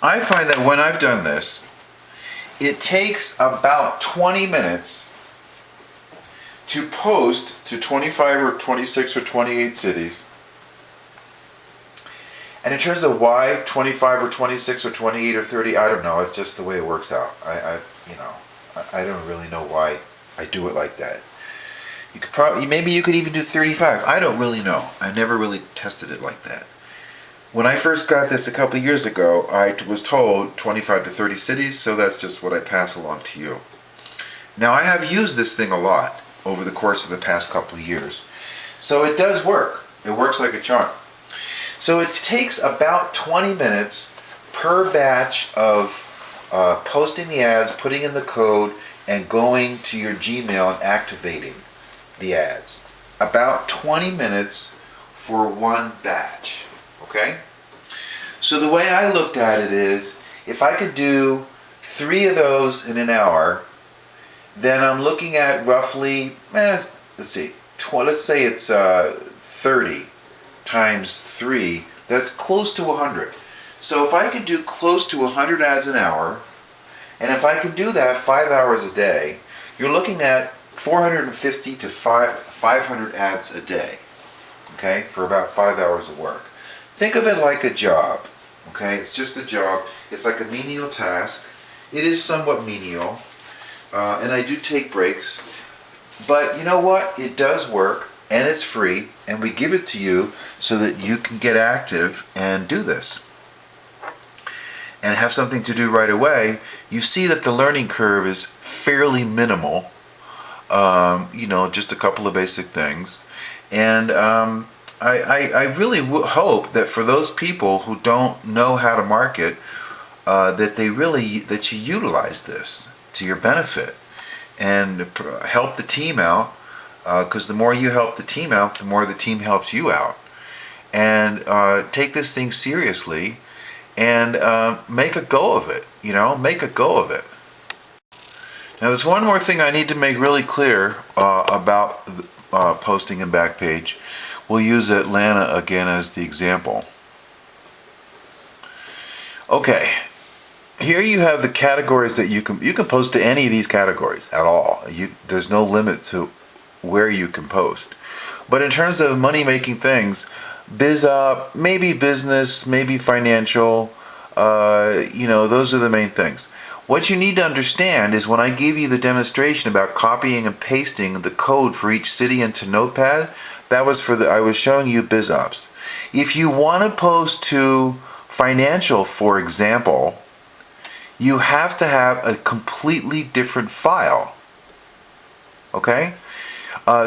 I find that when I've done this, it takes about 20 minutes to post to 25 or 26 or 28 cities. And in terms of why 25 or 26 or 28 or 30, I don't know. It's just the way it works out. I don't really know why I do it like that. You could probably, maybe you could even do 35. I don't really know. I never really tested it like that. When I first got this a couple of years ago, I was told 25 to 30 cities, so that's just what I pass along to you. Now, I have used this thing a lot over the course of the past couple of years. So it does work. It works like a charm. So it takes about 20 minutes per batch of posting the ads, putting in the code, and going to your Gmail and activating the ads. About 20 minutes for one batch. Okay? So the way I looked at it is, if I could do 3 of those in an hour, then I'm looking at roughly, let's say it's 30 times 3, that's close to 100. So if I could do close to 100 ads an hour, and if I could do that 5 hours a day, you're looking at 450 to 500 ads a day, okay, for about 5 hours of work. Think of it like a job, okay? It's just a job. It's like a menial task. It is somewhat menial, and I do take breaks. But you know what? It does work, and it's free, and we give it to you so that you can get active and do this. And have something to do right away. You see that the learning curve is fairly minimal. Just a couple of basic things. And I really hope that for those people who don't know how to market, that you utilize this to your benefit and help the team out, because the more you help the team out, the more the team helps you out. And take this thing seriously and make a go of it. Make a go of it. Now, there's one more thing I need to make really clear about posting and Backpage. We'll use Atlanta again as the example. Okay, here you have the categories that you can post to any of these categories at all. There's no limit to where you can post. But in terms of money-making things, BizUp, maybe business, maybe financial, those are the main things. What you need to understand is when I gave you the demonstration about copying and pasting the code for each city into Notepad, that was I was showing you BizOps. If you want to post to financial, for example, you have to have a completely different file. Okay?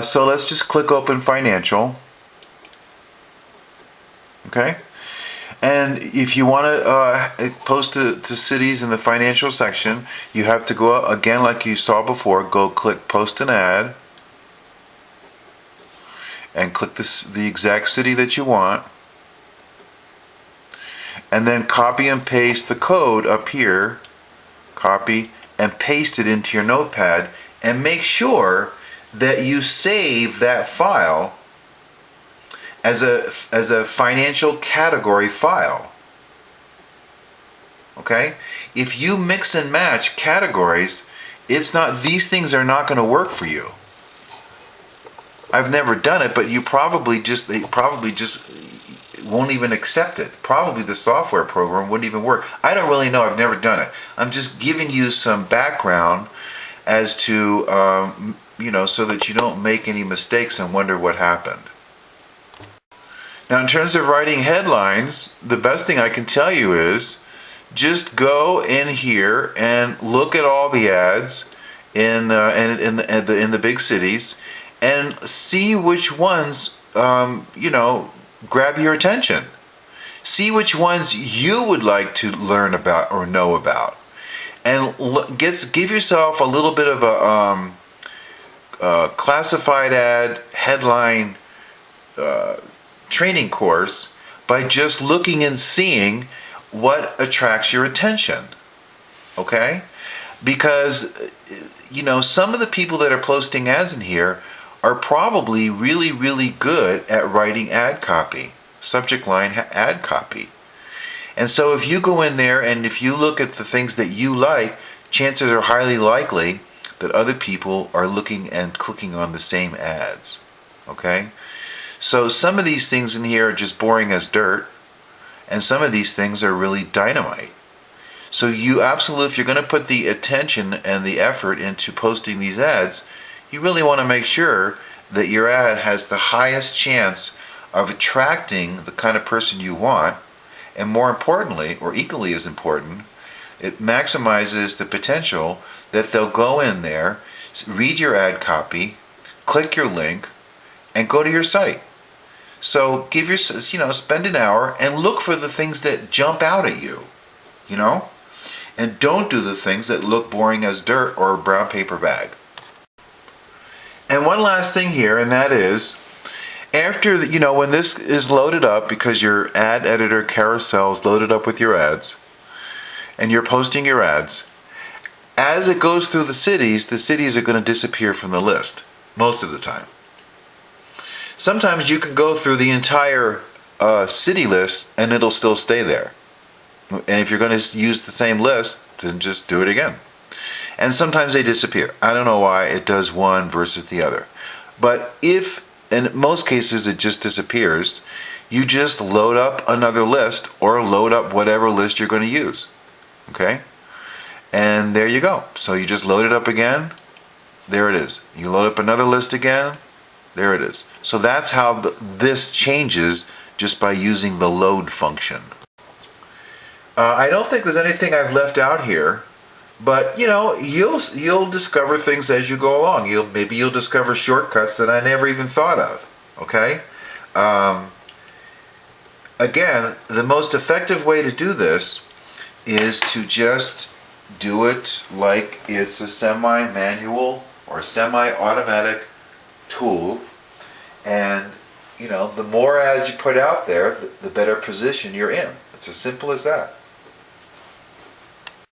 So let's just click open financial. Okay? And if you want to post to cities in the financial section, you have to go again, like you saw before, go click post an ad and click the exact city that you want, and then copy and paste the code up here, copy and paste it into your Notepad, and make sure that you save that file as a financial category file. Okay? If you mix and match categories, these things are not going to work for you. I've never done it, but they probably just won't even accept it. Probably the software program wouldn't even work. I don't really know. I've never done it. I'm just giving you some background as to so that you don't make any mistakes and wonder what happened. Now, in terms of writing headlines, the best thing I can tell you is just go in here and look at all the ads in the big cities and see which ones grab your attention. See which ones you would like to learn about or know about, and give yourself a little bit of a classified ad headline training course by just looking and seeing what attracts your attention. Okay? Because some of the people that are posting ads in here are probably really, really good at writing ad copy, subject line ad copy. And so if you go in there and if you look at the things that you like, chances are highly likely that other people are looking and clicking on the same ads. Okay? So some of these things in here are just boring as dirt, and some of these things are really dynamite. So you absolutely, if you're going to put the attention and the effort into posting these ads, you really want to make sure that your ad has the highest chance of attracting the kind of person you want, and more importantly, or equally as important, it maximizes the potential that they'll go in there, read your ad copy, click your link, and go to your site. So give your, spend an hour and look for the things that jump out at you, and don't do the things that look boring as dirt or a brown paper bag. And one last thing here, and that is, after, when this is loaded up, because your ad editor carousel is loaded up with your ads, and you're posting your ads, as it goes through the cities are going to disappear from the list, most of the time. Sometimes you can go through the entire city list and it'll still stay there. And if you're going to use the same list, then just do it again. And sometimes they disappear. I don't know why it does one versus the other. But if, in most cases, it just disappears, you just load up another list or load up whatever list you're going to use. Okay? And there you go. So you just load it up again. There it is. You load up another list again. There it is. So that's how this changes just by using the load function. I don't think there's anything I've left out here, but you'll discover things as you go along. Maybe you'll discover shortcuts that I never even thought of. Okay. Again, the most effective way to do this is to just do it like it's a semi-manual or semi-automatic tool, and the more ads you put out there, the better position you're in. It's as simple as that.